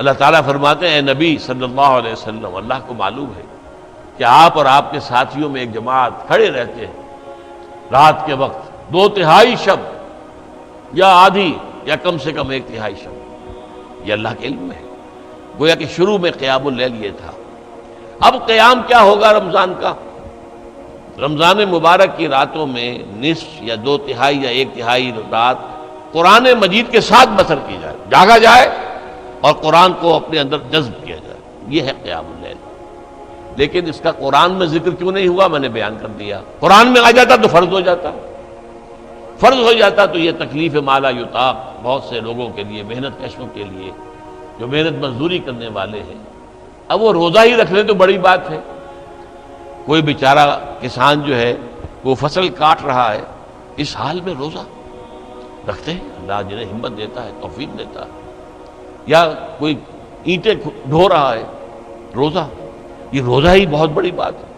اللہ تعالیٰ فرماتے ہیں اے نبی صلی اللہ علیہ وسلم، اللہ کو معلوم ہے کہ آپ اور آپ کے ساتھیوں میں ایک جماعت کھڑے رہتے ہیں رات کے وقت 2/3 شب یا آدھی یا کم سے کم 1/3 شب، یہ اللہ کے علم میں ہے۔ گویا کہ شروع میں قیام اللیل یہ تھا۔ اب قیام کیا ہوگا رمضان کا؟ رمضان مبارک کی راتوں میں نصف یا 2/3 یا 1/3 رات قرآن مجید کے ساتھ بسر کی جائے، جاگا جائے اور قرآن کو اپنے اندر جذب کیا جائے، یہ ہے قیام اللیل۔ لیکن اس کا قرآن میں ذکر کیوں نہیں ہوا؟ میں نے بیان کر دیا، قرآن میں آ جاتا تو فرض ہو جاتا، فرض ہو جاتا تو یہ تکلیف ما لا یطاق بہت سے لوگوں کے لیے، محنت کشوں کے لیے جو محنت مزدوری کرنے والے ہیں، اب وہ روزہ ہی رکھ لیں تو بڑی بات ہے۔ کوئی بیچارہ کسان جو ہے وہ فصل کاٹ رہا ہے، اس حال میں روزہ رکھتے ہیں، اللہ جنہیں ہمت دیتا ہے، توفیق دیتا ہے۔ یا کوئی اینٹیں ڈھو رہا ہے، روزہ، یہ روزہ ہی بہت بڑی بات ہے۔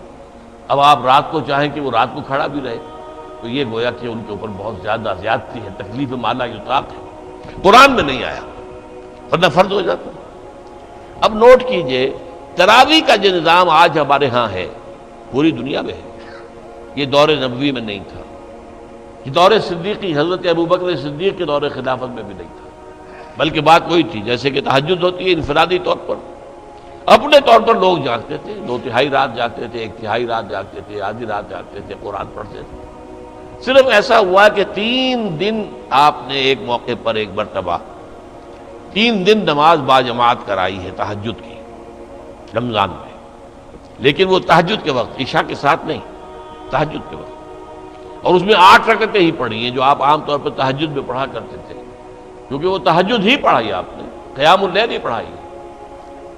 اب آپ رات کو چاہیں کہ وہ رات کو کھڑا بھی رہے تو یہ گویا کہ ان کے اوپر بہت زیادہ زیادتی ہے، تکلیف ما لا یطاق ہے، قرآن میں نہیں آیا ورنہ فرض ہو جاتا۔ اب نوٹ کیجئے، تراویح کا جو نظام آج ہمارے ہاں ہے پوری دنیا میں ہے، یہ دور نبوی میں نہیں تھا، یہ دور صدیقی حضرت ابوبکر صدیق کے دور خلافت میں بھی نہیں تھا، بلکہ بات وہی تھی جیسے کہ تہجد ہوتی ہے انفرادی طور پر، اپنے طور پر لوگ جاگتے تھے، 2/3 رات جاگتے تھے، 1/3 رات جاگتے تھے، آدھی رات جاگتے تھے، قرآن پڑھتے تھے۔ صرف ایسا ہوا کہ 3 دن آپ نے ایک موقع پر ایک مرتبہ 3 دن نماز باجماعت کرائی ہے تہجد کی رمضان میں، لیکن وہ تہجد کے وقت، عشاء کے ساتھ نہیں، تہجد کے وقت، اور اس میں 8 رکعتیں ہی پڑھی ہیں جو آپ عام طور پر تہجد میں پڑھا کرتے تھے، کیونکہ وہ تہجد ہی پڑھائی آپ نے، قیام اللیل ہی پڑھائی ہے۔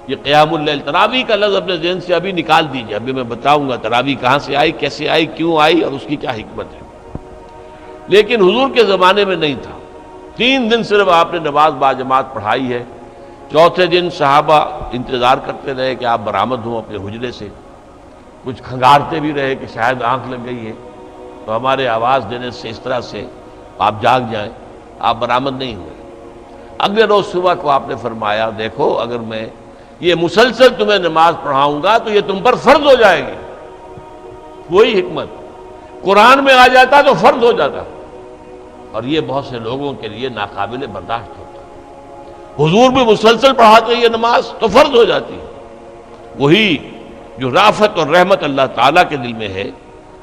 یہ قیام اللیل، تراویح کا لفظ اپنے ذہن سے ابھی نکال دیجئے، ابھی میں بتاؤں گا تراویح کہاں سے آئی، کیسے آئی، کیوں آئی اور اس کی کیا حکمت ہے۔ لیکن حضور کے زمانے میں نہیں تھا، 3 دن صرف آپ نے نماز باجماعت پڑھائی ہے۔ چوتھے دن صحابہ انتظار کرتے رہے کہ آپ برآمد ہوں اپنے حجرے سے، کچھ کھنگارتے بھی رہے کہ شاید آنکھ لگ گئی ہے تو ہمارے آواز دینے سے اس طرح سے آپ جاگ جائیں، آپ برآمد نہیں ہوئے۔ اگلے روز صبح کو آپ نے فرمایا دیکھو اگر میں یہ مسلسل تمہیں نماز پڑھاؤں گا تو یہ تم پر فرض ہو جائے گی۔ وہی حکمت، قرآن میں آ جاتا تو فرض ہو جاتا، اور یہ بہت سے لوگوں کے لیے ناقابل برداشت ہوتا ہے۔ حضور بھی مسلسل پڑھاتے یہ نماز تو فرض ہو جاتی ہے۔ وہی جو رافت اور رحمت اللہ تعالیٰ کے دل میں ہے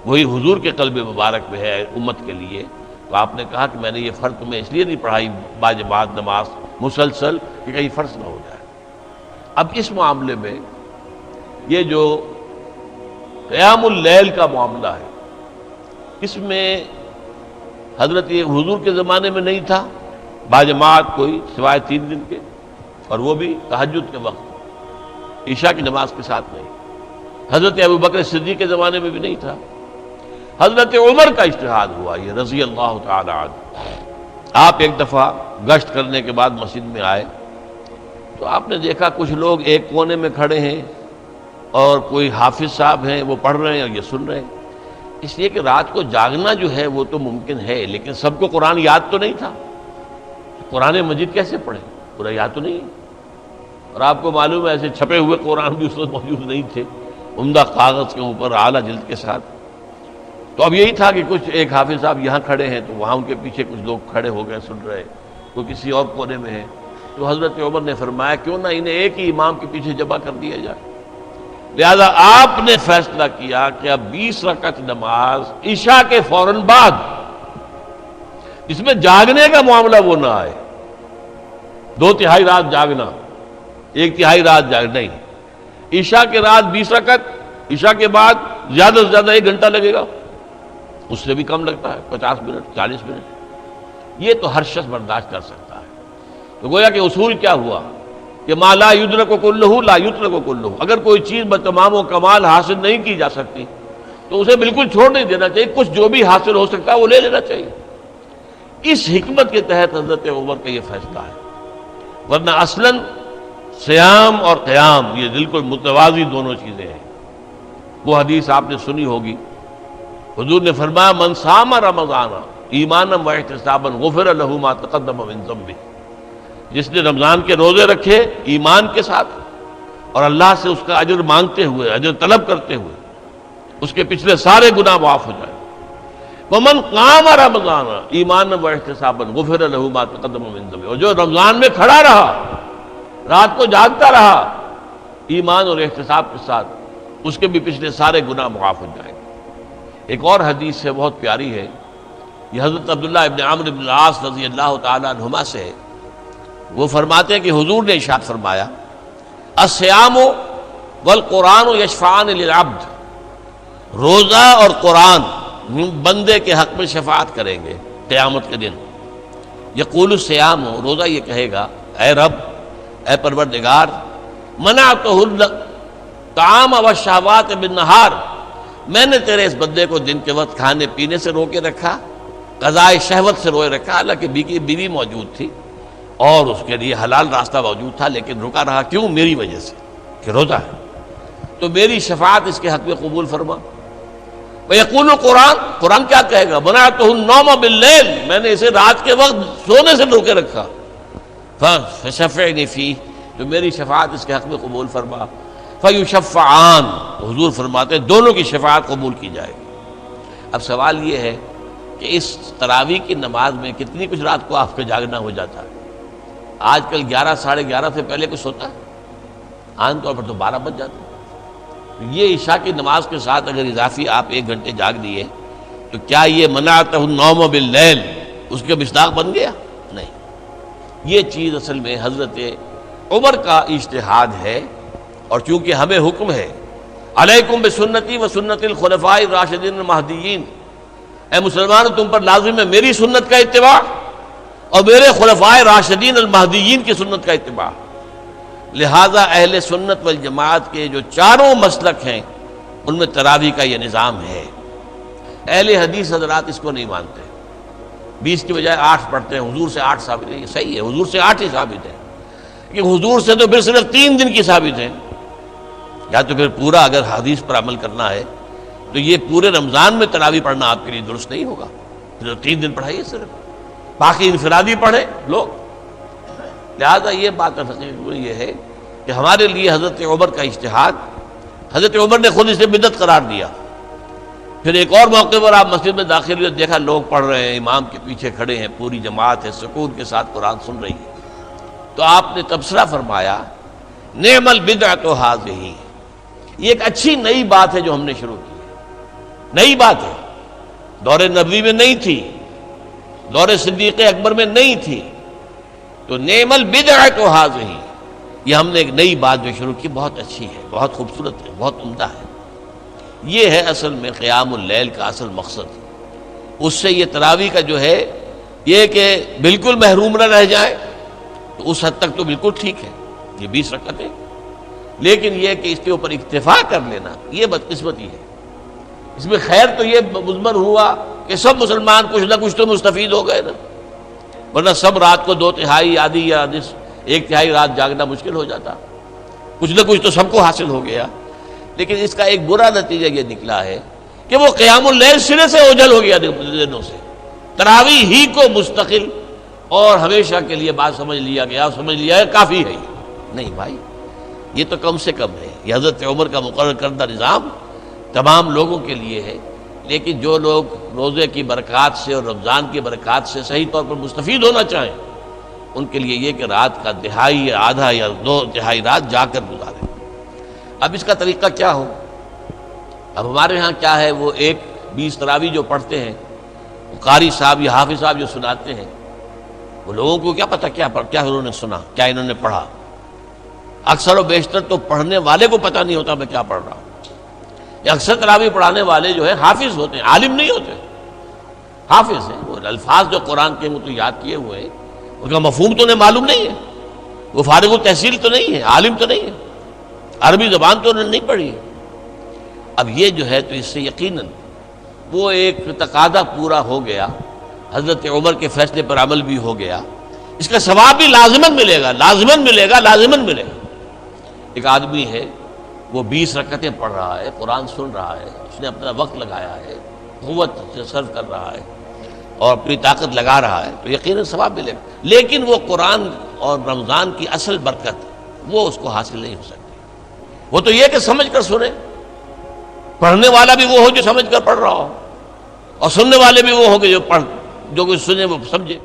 وہی حضور کے قلب مبارک میں ہے امت کے لیے، تو آپ نے کہا کہ میں نے یہ فرض تمہیں اس لیے نہیں پڑھائی باجماعت نماز مسلسل کہ کہیں فرض نہ ہو جائے۔ اب اس معاملے میں یہ جو قیام اللیل کا معاملہ ہے، اس میں حضرت حضور کے زمانے میں نہیں تھا باجماعت کوئی سوائے 3 دن کے، اور وہ بھی تہجد کے وقت، عشاء کی نماز کے ساتھ نہیں۔ حضرت ابوبکر صدیق کے زمانے میں بھی نہیں تھا۔ حضرت عمر کا اجتہاد ہوا یہ رضی اللہ تعالی عنہ۔ آپ ایک دفعہ گشت کرنے کے بعد مسجد میں آئے تو آپ نے دیکھا کچھ لوگ ایک کونے میں کھڑے ہیں اور کوئی حافظ صاحب ہیں وہ پڑھ رہے ہیں اور یہ سن رہے ہیں، اس لیے کہ رات کو جاگنا جو ہے وہ تو ممکن ہے، لیکن سب کو قرآن یاد تو نہیں تھا، قرآن مجید کیسے پڑھیں، پورا یاد تو نہیں ہے۔ اور آپ کو معلوم ہے ایسے چھپے ہوئے قرآن بھی اس وقت موجود نہیں تھے، عمدہ کاغذ کے اوپر اعلیٰ جلد کے ساتھ۔ تو اب یہی تھا کہ کچھ ایک حافظ صاحب یہاں کھڑے ہیں تو وہاں ان کے پیچھے کچھ لوگ کھڑے ہو گئے سن رہے، کوئی کسی اور کونے میں ہے، تو حضرت عمر نے فرمایا کیوں نہ انہیں ایک ہی امام کے پیچھے جمع کر دیا جائے۔ لہذا آپ نے فیصلہ کیا کہ اب 20 رکعت نماز عشاء کے فوراً بعد، اس میں جاگنے کا معاملہ وہ نہ آئے، 2/3 رات جاگنا، 1/3 رات جاگنا نہیں، عشاء کے رات 20 رکعت، عشاء کے بعد زیادہ سے زیادہ 1 گھنٹہ لگے گا، اس سے بھی کم لگتا ہے، 50 منٹ 40 منٹ، یہ تو ہر شخص برداشت کر سکتا ہے۔ تو گویا کہ اصول کیا ہوا کہ ما لا یدرک کلہ لا یترک کلہ، اگر کوئی چیز بتمام و کمال حاصل نہیں کی جا سکتی تو اسے بالکل چھوڑ نہیں دینا چاہیے، کچھ جو بھی حاصل ہو سکتا ہے وہ لے لینا چاہیے۔ اس حکمت کے تحت حضرت عمر کا یہ فیصلہ ہے، ورنہ اصلاً صیام اور قیام یہ بالکل متوازی دونوں چیزیں ہیں۔ وہ حدیث آپ نے سنی ہوگی، حضور نے فرمایا من صام رمضان ایمانا واحتسابا غفر له ما تقدم من ذنبه، جس نے رمضان کے روزے رکھے ایمان کے ساتھ اور اللہ سے اس کا اجر مانگتے ہوئے، اجر طلب کرتے ہوئے، اس کے پچھلے سارے گناہ معاف ہو جائیں۔ ومن قام رمضان ایمانا واحتسابا غفر له ما تقدم من ذنبه، اور جو رمضان میں کھڑا رہا، رات کو جاگتا رہا ایمان اور احتساب کے ساتھ، اس کے بھی پچھلے سارے گناہ معاف ہو جائیں گے۔ ایک اور حدیث ہے، بہت پیاری ہے، یہ حضرت عبداللہ ابن عمرو بن العاص رضی اللہ تعالیٰ عنہما سے ہے۔ وہ فرماتے ہیں کہ حضور نے ارشاد فرمایا الصیام والقرآن یشفعان للعبد، روزہ اور قرآن بندے کے حق میں شفاعت کریں گے قیامت کے دن۔ یقول الصیام، روزہ یہ کہے گا اے رب، اے پروردگار، منعتہ الطعام والشہوات بالنہار، میں نے تیرے اس بندے کو دن کے وقت کھانے پینے سے روکے رکھا، قضاء شہوت سے روکے رکھا، حالانکہ بیوی موجود تھی اور اس کے لیے حلال راستہ موجود تھا، لیکن رکا رہا، کیوں؟ میری وجہ سے کہ روزہ ہے، تو میری شفاعت اس کے حق میں قبول فرما۔ وَيَقُولُ القرآن، قرآن کیا کہے گا؟ مَنَعْتُهُ النَّوْمَ بِاللَّيْلِ، میں نے اسے رات کے وقت سونے سے روکے رکھا، فَشَفِّعْنِي فِيهِ، تو میری شفاعت اس کے حق میں قبول فرما۔ فَيُشَفَّعَانِ، حضور فرماتے ہیں دونوں کی شفاعت قبول کی جائے گی۔ اب سوال یہ ہے کہ اس تراویح کی نماز میں کتنی کچھ رات کو آپ کا جاگنا ہو جاتا ہے؟ آج کل 11 ساڑھے 11 سے پہلے کچھ ہوتا ہے، عام طور پر تو 12 بج جاتے ہیں۔ یہ عشاء کی نماز کے ساتھ اگر اضافی آپ 1 گھنٹے جاگ دیے تو کیا یہ منعتہ النوم باللیل اس کے مصداق بن گیا؟ نہیں، یہ چیز اصل میں حضرت عمر کا اجتہاد ہے، اور چونکہ ہمیں حکم ہے علیکم بسنتی و سنت الخلفاء الراشدین المہدیین، اے مسلمانوں تم پر لازم ہے میری سنت کا اتباع اور میرے خلفاء راشدین المہدیین کی سنت کا اتباع۔ لہذا اہل سنت والجماعت کے جو چاروں مسلک ہیں ان میں تراویح کا یہ نظام ہے۔ اہل حدیث حضرات اس کو نہیں مانتے، 20 کی بجائے 8 پڑھتے ہیں، حضور سے 8 ثابت ہے، یہ صحیح ہے، حضور سے 8 ہی ثابت ہے، کہ حضور سے تو پھر صرف 3 دن کی ثابت ہے، یا تو پھر پورا اگر حدیث پر عمل کرنا ہے تو یہ پورے رمضان میں تراویح پڑھنا آپ کے لیے درست نہیں ہوگا، پھر 3 دن پڑھائیے صرف، باقی انفرادی پڑھیں لوگ۔ لہذا یہ بات یہ ہے کہ ہمارے لیے حضرت عمر کا اجتہاد، حضرت عمر نے خود اسے بدعت قرار دیا۔ پھر ایک اور موقع پر آپ مسجد میں داخل ہوئے، دیکھا لوگ پڑھ رہے ہیں، امام کے پیچھے کھڑے ہیں، پوری جماعت ہے، سکون کے ساتھ قرآن سن رہی ہے، تو آپ نے تبصرہ فرمایا نعم البدعۃ ھذہ، یہ ایک اچھی نئی بات ہے جو ہم نے شروع کی ہے، نئی بات ہے، دور نبوی میں نہیں تھی، دور صدیق اکبر میں نہیں تھی، تو نعم البدعۃ ھذہ، یہ ہم نے ایک نئی بات جو شروع کی، بہت اچھی ہے، بہت خوبصورت ہے، بہت عمدہ ہے۔ یہ ہے اصل میں قیام اللیل کا اصل مقصد۔ اس سے یہ تراویح کا جو ہے یہ کہ بالکل محروم نہ رہ جائیں، تو اس حد تک تو بالکل ٹھیک ہے، یہ 20 رکعتیں، لیکن یہ کہ اس کے اوپر اکتفا کر لینا یہ بدقسمتی ہے۔ اس میں خیر تو یہ مضمر ہوا کہ سب مسلمان کچھ نہ کچھ تو مستفید ہو گئے نا، ورنہ سب رات کو 2/3 آدھی یا 1/3 رات جاگنا مشکل ہو جاتا، کچھ نہ کچھ تو سب کو حاصل ہو گیا۔ لیکن اس کا ایک برا نتیجہ یہ نکلا ہے کہ وہ قیام اللیل سرے سے اوجھل ہو گیا دنوں سے، تراویح ہی کو مستقل اور ہمیشہ کے لیے بات سمجھ لیا گیا، سمجھ لیا ہے کافی ہے۔ نہیں بھائی، یہ تو کم سے کم ہے، یہ حضرت عمر کا مقرر کردہ نظام تمام لوگوں کے لیے ہے، لیکن جو لوگ روزے کی برکات سے اور رمضان کی برکات سے صحیح طور پر مستفید ہونا چاہیں، ان کے لیے یہ کہ رات کا دہائی یا آدھا یا 2/3 رات جا کر گزاریں۔ اب اس کا طریقہ کیا ہو؟ اب ہمارے ہاں کیا ہے، وہ 20 تراویح جو پڑھتے ہیں، وہ قاری صاحب یا حافظ صاحب جو سناتے ہیں، وہ لوگوں کو کیا پتہ کیا انہوں نے سنا، کیا انہوں نے پڑھا۔ اکثر و بیشتر تو پڑھنے والے کو پتہ نہیں ہوتا میں کیا پڑھ رہا ہوں۔ یہ اکثر تراویح پڑھانے والے جو ہیں حافظ ہوتے ہیں، عالم نہیں ہوتے، حافظ ہیں، وہ الفاظ جو قرآن کے وہ تو یاد کیے ہوئے ہیں، ان کا مفہوم تو انہیں معلوم نہیں ہے، وہ فارغ التحصیل تو نہیں ہے، عالم تو نہیں ہے، عربی زبان تو انہوں نے نہیں پڑھی ہے۔ اب یہ جو ہے تو اس سے یقیناً وہ ایک تقاضا پورا ہو گیا، حضرت عمر کے فیصلے پر عمل بھی ہو گیا، اس کا ثواب بھی لازماً ملے گا، لازماً ملے گا، لازماً ملے گا۔ ایک آدمی ہے، وہ 20 رکعتیں پڑھ رہا ہے، قرآن سن رہا ہے، اس نے اپنا وقت لگایا ہے، قوت سے صرف کر رہا ہے، اور اپنی طاقت لگا رہا ہے تو یقیناً ثواب ملے گا، لیکن وہ قرآن اور رمضان کی اصل برکت وہ اس کو حاصل نہیں ہو سکتی۔ وہ تو یہ کہ سمجھ کر سنے، پڑھنے والا بھی وہ ہو جو سمجھ کر پڑھ رہا ہو، اور سننے والے بھی وہ ہو کہ جو کچھ سنے وہ سمجھے۔